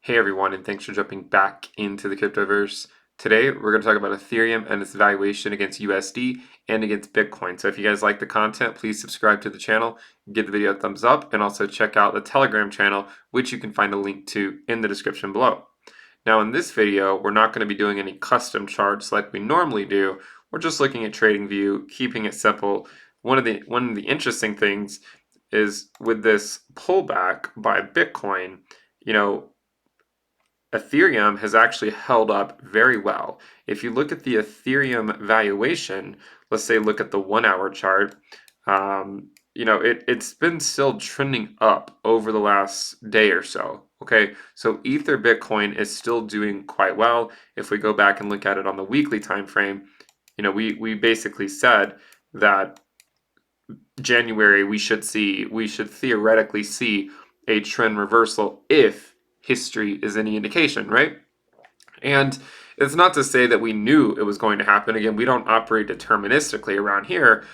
Hey everyone, and thanks for jumping back into the cryptoverse. Today we're going to talk about Ethereum and its valuation against USD and against Bitcoin. So if you guys like the content, please subscribe to the channel, give the video a thumbs up, and also check out the Telegram channel, which you can find a link to in the description below. Now in this video, we're not going to be doing any custom charts like we normally do. We're just looking at TradingView, keeping it simple. One of the interesting things is with this pullback by Bitcoin, you know, Ethereum has actually held up very well. If you look at the Ethereum valuation, let's say look at the 1 hour chart, it's been still trending up over the last day or so. Okay, so Ether Bitcoin is still doing quite well. If we go back and look at it on the weekly time frame, we basically said that January we should theoretically see a trend reversal if history is any indication, right? And it's not to say that we knew it was going to happen. Again, we don't operate deterministically around here.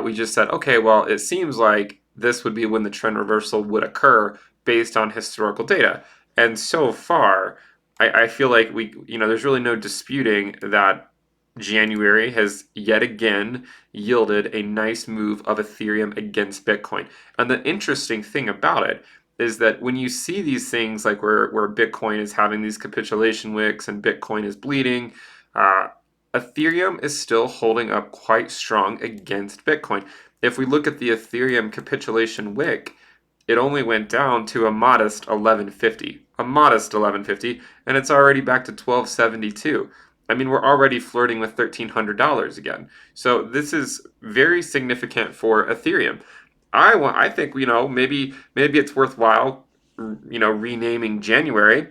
We just said, okay, well, it seems like this would be when the trend reversal would occur based on historical data. And so far, I feel like there's really no disputing that January has yet again yielded a nice move of Ethereum against Bitcoin. And the interesting thing about it is that when you see these things like where Bitcoin is having these capitulation wicks and Bitcoin is bleeding, Ethereum is still holding up quite strong against Bitcoin. If we look at the Ethereum capitulation wick, it only went down to a modest 1150, and it's already back to 1272. I mean, we're already flirting with $1,300 again. So this is very significant for Ethereum. I think maybe it's worthwhile renaming January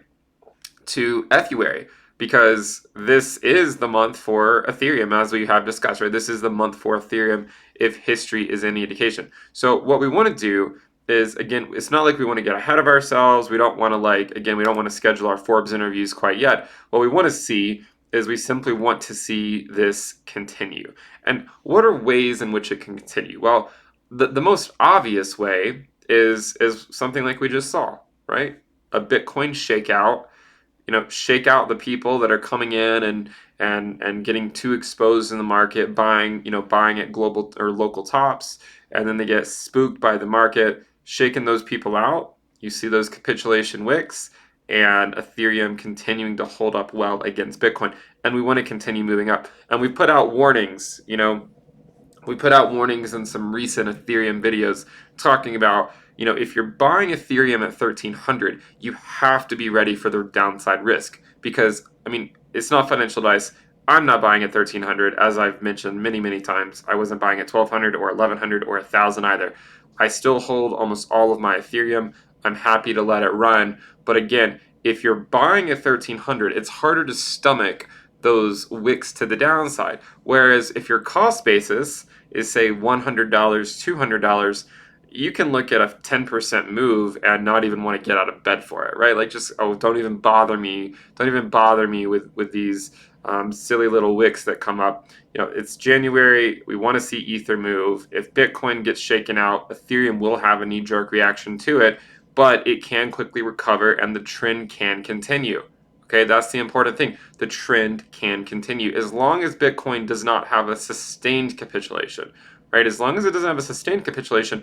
to Ethuary because this is the month for Ethereum, as we have discussed, right? This is the month for Ethereum if history is any indication. So what we want to do is, again, it's not like we want to get ahead of ourselves. We don't want to we don't want to schedule our Forbes interviews quite yet. What we want to see is we simply want to see this continue. And what are ways in which it can continue? Well, the most obvious way is something like we just saw, right? A Bitcoin shakeout, shake out the people that are coming in and getting too exposed in the market, buying at global or local tops, and then they get spooked by the market, shaking those people out. You see those capitulation wicks, and Ethereum continuing to hold up well against Bitcoin. And we want to continue moving up. And we put out warnings, we put out warnings in some recent Ethereum videos talking about, if you're buying Ethereum at 1300, you have to be ready for the downside risk because, it's not financial advice. I'm not buying at 1300, as I've mentioned many, many times. I wasn't buying at 1200 or 1100 or 1000 either. I still hold almost all of my Ethereum. I'm happy to let it run. But again, if you're buying at 1300, it's harder to stomach those wicks to the downside. Whereas if your cost basis is say $100, $200, you can look at a 10% move and not even want to get out of bed for it, right? Like just, oh, don't even bother me with these silly little wicks that come up. It's January. We want to see Ether move. If Bitcoin gets shaken out, Ethereum will have a knee-jerk reaction to it, but it can quickly recover and the trend can continue. Okay, that's the important thing. The trend can continue as long as Bitcoin does not have a sustained capitulation, right? As long as it doesn't have a sustained capitulation,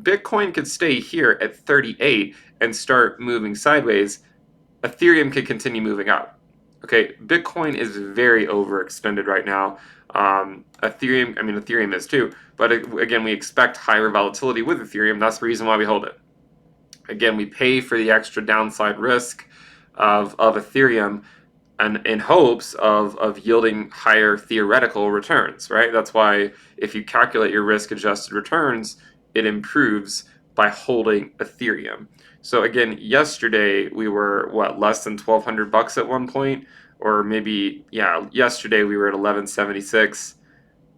Bitcoin could stay here at 38 and start moving sideways. Ethereum could continue moving up. Okay, Bitcoin is very overextended right now. Ethereum is too, but again, we expect higher volatility with Ethereum. That's the reason why we hold it. Again, we pay for the extra downside risk of Ethereum and in hopes of yielding higher theoretical returns, right? That's why if you calculate your risk adjusted returns, it improves by holding Ethereum. So again, yesterday we were less than $1,200 at one point, or maybe yesterday we were at 1176.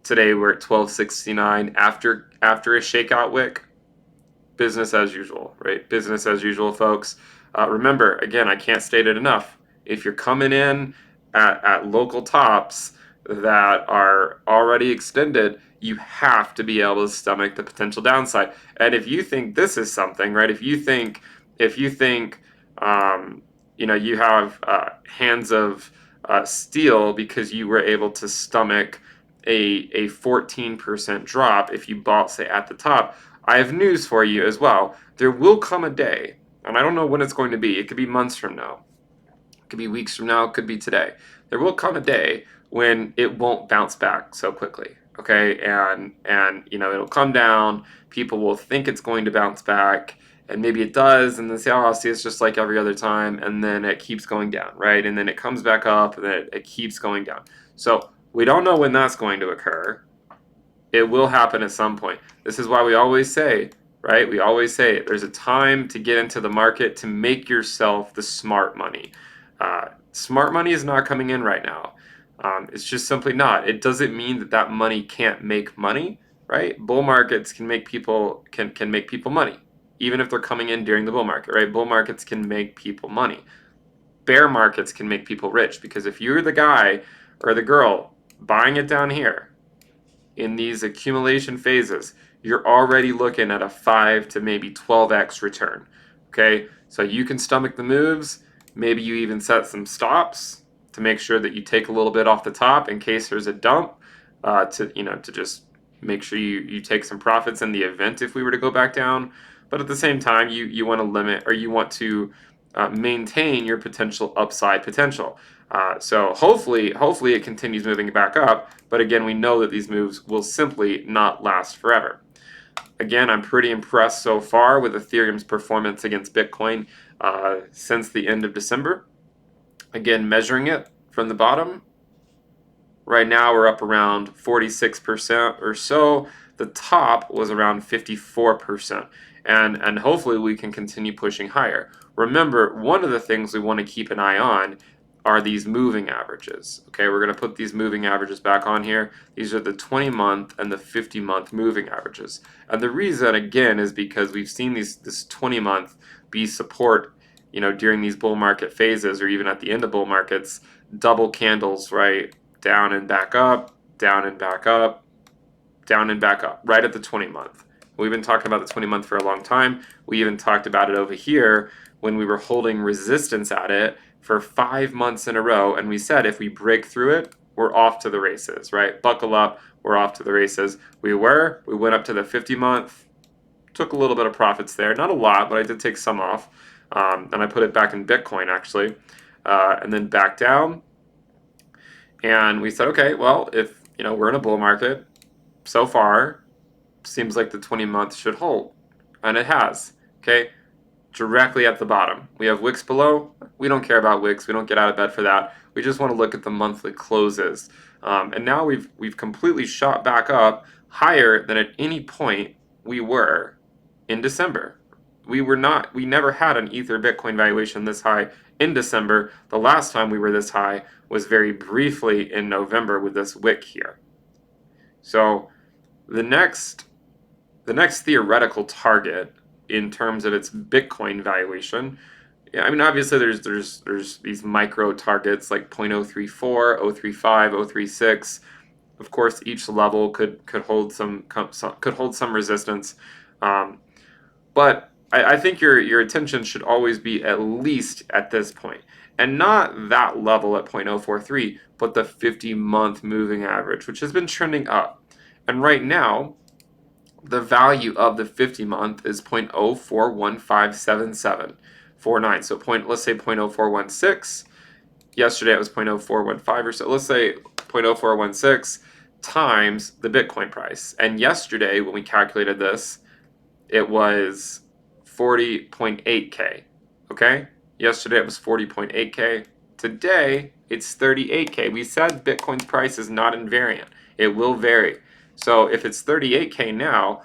Today we're at 1269 after a shakeout wick. Business as usual, right? Business as usual, folks. Remember, again, I can't state it enough. If you're coming in at local tops that are already extended, you have to be able to stomach the potential downside. And if you think this is something, right? If you think you have hands of steel because you were able to stomach a 14% drop if you bought, say, at the top. I have news for you as well. There will come a day, and I don't know when it's going to be. It could be months from now. It could be weeks from now. It could be today. There will come a day when it won't bounce back so quickly. Okay, and it'll come down. People will think it's going to bounce back, and maybe it does, and then say, "Oh, see, it's just like every other time," and then it keeps going down, right? And then it comes back up, and then it keeps going down. So we don't know when that's going to occur. It will happen at some point. This is why we always say, right? We always say there's a time to get into the market to make yourself the smart money. Smart money is not coming in right now. It's just simply not. It doesn't mean that that money can't make money, right? Bull markets can make people can make people money, even if they're coming in during the bull market, right? Bull markets can make people money. Bear markets can make people rich because if you're the guy or the girl buying it down here, in these accumulation phases, you're already looking at a 5 to maybe 12x return. Okay, so you can stomach the moves. Maybe you even set some stops to make sure that you take a little bit off the top in case there's a dump. To just make sure you take some profits in the event if we were to go back down. But at the same time, you want to limit or you want to maintain your potential upside potential. So hopefully it continues moving back up. But again, we know that these moves will simply not last forever. Again, I'm pretty impressed so far with Ethereum's performance against Bitcoin since the end of December. Again, measuring it from the bottom, right now we're up around 46% or so. The top was around 54%. And hopefully we can continue pushing higher. Remember, one of the things we want to keep an eye on are these moving averages. Okay, we're going to put these moving averages back on here. These are the 20-month and the 50-month moving averages. And the reason, again, is because we've seen this 20-month be support, during these bull market phases or even at the end of bull markets, double candles, right? Down and back up, down and back up, down and back up, right at the 20-month. We've been talking about the 20-month for a long time. We even talked about it over here when we were holding resistance at it for 5 months in a row. And we said if we break through it, we're off to the races, right? Buckle up, we're off to the races. We went up to the 50-month, took a little bit of profits there. Not a lot, but I did take some off. And I put it back in Bitcoin, actually. And then back down. And we said, okay, well, if we're in a bull market, so far, seems like the 20-month should hold. And it has. Okay, directly at the bottom. We have wicks below. We don't care about wicks. We don't get out of bed for that. We just want to look at the monthly closes. And now we've completely shot back up higher than at any point we were in December. We never had an Ether Bitcoin valuation this high in December. The last time we were this high was very briefly in November with this wick here. So the next theoretical target in terms of its Bitcoin valuation, I mean, obviously there's these micro targets like 0.034, 0.035, 0.036. Of course, each level could hold some resistance, but I think your attention should always be at least at this point, and not that level at 0.043, but the 50-month moving average, which has been trending up. And right now, the value of the 50-month is 0.04157749. So let's say 0.0416. Yesterday it was 0.0415 or so. Let's say 0.0416 times the Bitcoin price. And yesterday when we calculated this, it was 40.8K. Okay? Yesterday it was 40.8K. Today it's 38K. We said Bitcoin's price is not invariant. It will vary. So if it's 38K now,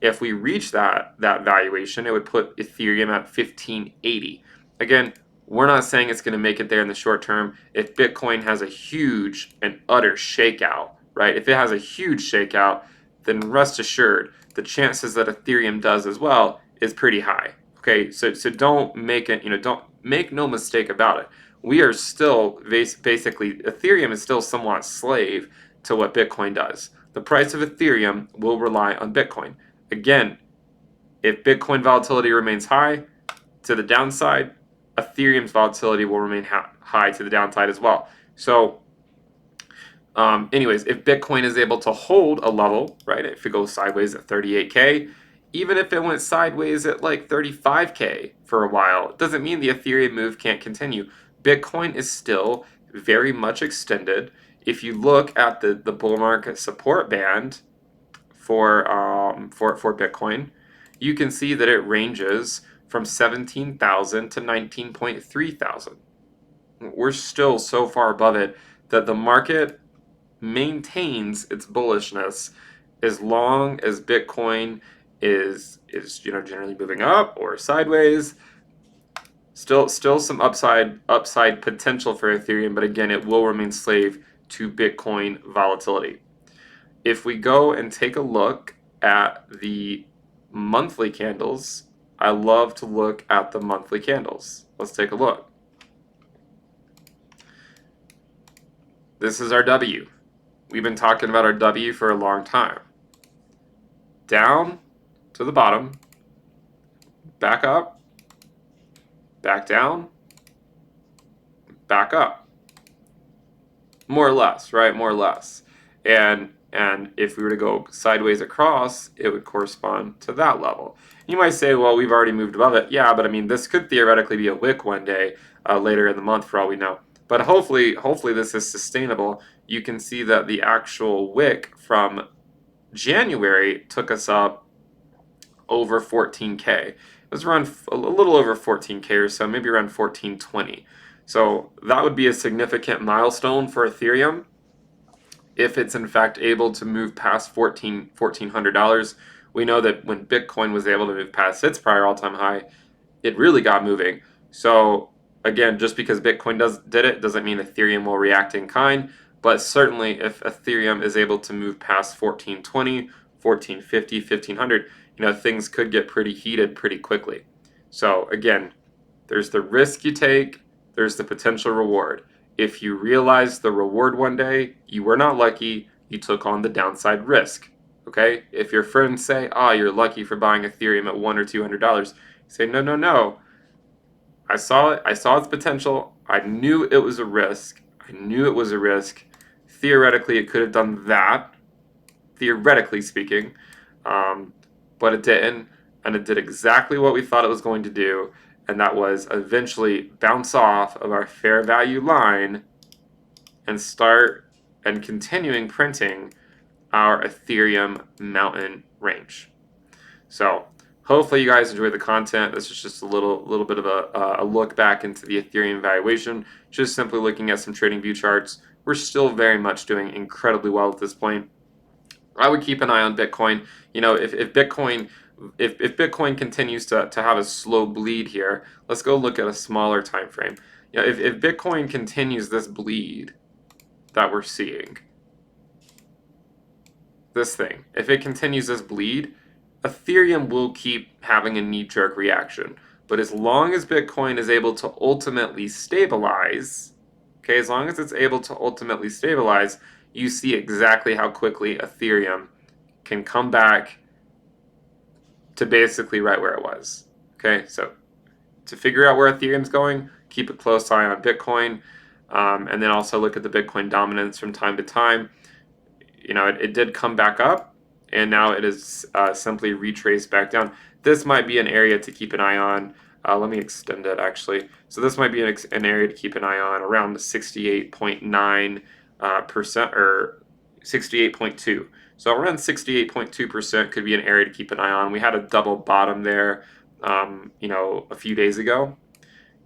if we reach that valuation, it would put Ethereum at 1580. Again, we're not saying it's going to make it there in the short term. If Bitcoin has a huge and utter shakeout, right? If it has a huge shakeout, then rest assured the chances that Ethereum does as well is pretty high. Okay, so don't make it, don't make no mistake about it. We are still basically, Ethereum is still somewhat slave to what Bitcoin does. The price of Ethereum will rely on Bitcoin. Again, if Bitcoin volatility remains high to the downside, Ethereum's volatility will remain high to the downside as well. So anyways, if Bitcoin is able to hold a level, right, if it goes sideways at 38K, even if it went sideways at like 35K for a while, it doesn't mean the Ethereum move can't continue. Bitcoin is still very much extended. If you look at the bull market support band for Bitcoin, you can see that it ranges from 17,000 to 19.3 thousand. We're still so far above it that the market maintains its bullishness as long as Bitcoin is generally moving up or sideways. Still some upside potential for Ethereum, but again, it will remain slave to Bitcoin volatility. If we go and take a look at the monthly candles, I love to look at the monthly candles. Let's take a look. This is our W. We've been talking about our W for a long time. Down to the bottom, back up, back down, back up. More or less, right? More or less. And if we were to go sideways across, it would correspond to that level. You might say, well, we've already moved above it. Yeah, but I mean, this could theoretically be a wick one day later in the month for all we know. But hopefully this is sustainable. You can see that the actual wick from January took us up over 14K. It was around a little over 14K or so, maybe around 1420. So that would be a significant milestone for Ethereum if it's in fact able to move past $1,400. We know that when Bitcoin was able to move past its prior all-time high, it really got moving. So again, just because Bitcoin did it doesn't mean Ethereum will react in kind, but certainly if Ethereum is able to move past 1420, 1450, 1500, things could get pretty heated pretty quickly. So again, there's the risk you take, there's the potential reward. If you realize the reward one day, you were not lucky, you took on the downside risk. Okay? If your friends say, you're lucky for buying Ethereum at $100 or $200, say, no. I saw it. I saw its potential. I knew it was a risk. Theoretically, it could have done that, theoretically speaking, but it didn't. And it did exactly what we thought it was going to do, and that was eventually bounce off of our fair value line and start and continuing printing our Ethereum mountain range. So hopefully you guys enjoy the content. This is just a little bit of a look back into the Ethereum valuation, just simply looking at some trading view charts. We're still very much doing incredibly well at this point. I would keep an eye on Bitcoin. If Bitcoin continues to have a slow bleed here, let's go look at a smaller time frame. If Bitcoin continues this bleed that we're seeing, if it continues this bleed, Ethereum will keep having a knee-jerk reaction. But as long as Bitcoin is able to ultimately stabilize, okay, as long as it's able to ultimately stabilize, you see exactly how quickly Ethereum can come back to basically right where it was. Okay, so to figure out where Ethereum's going, keep a close eye on Bitcoin, and then also look at the Bitcoin dominance from time to time. It did come back up, and now it is simply retraced back down. This might be an area to keep an eye on. Let me extend it, actually. So this might be an area to keep an eye on, around 68.9% or 68.2. So around 68.2% could be an area to keep an eye on. We had a double bottom there, a few days ago.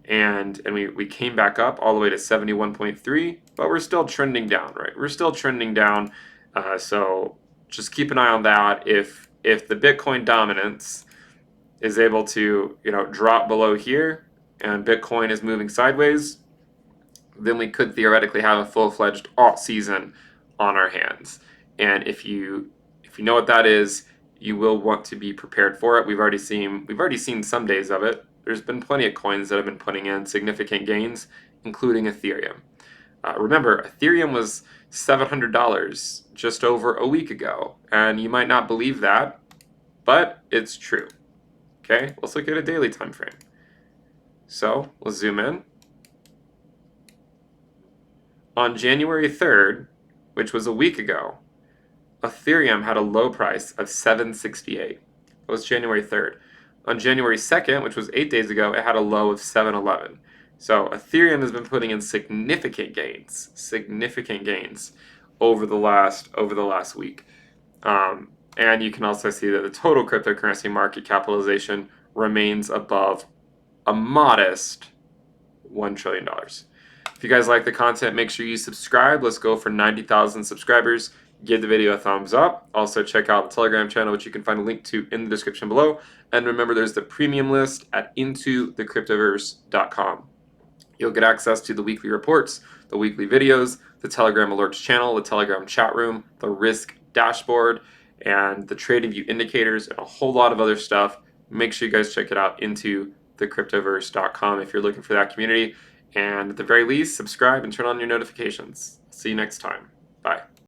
And we came back up all the way to 71.3, but we're still trending down, right? We're still trending down. So just keep an eye on that. If the Bitcoin dominance is able to drop below here and Bitcoin is moving sideways, then we could theoretically have a full-fledged alt season on our hands. And if you know what that is, you will want to be prepared for it. We've already seen some days of it. There's been plenty of coins that have been putting in significant gains, including Ethereum. Remember, Ethereum was $700 just over a week ago, and you might not believe that, but it's true. Okay, let's look at a daily time frame. So let's zoom in. On January 3rd, which was a week ago, Ethereum had a low price of 768. That was January 3rd. On January 2nd, which was 8 days ago, it had a low of 711. So Ethereum has been putting in significant gains over the last week. And you can also see that the total cryptocurrency market capitalization remains above a modest $1 trillion. If you guys like the content, make sure you subscribe. Let's go for 90,000 subscribers. Give the video a thumbs up. Also, check out the Telegram channel, which you can find a link to in the description below. And remember, there's the premium list at intothecryptoverse.com. You'll get access to the weekly reports, the weekly videos, the Telegram alerts channel, the Telegram chat room, the risk dashboard, and the trading view indicators, and a whole lot of other stuff. Make sure you guys check it out into thecryptoverse.com if you're looking for that community. And at the very least, subscribe and turn on your notifications. See you next time. Bye.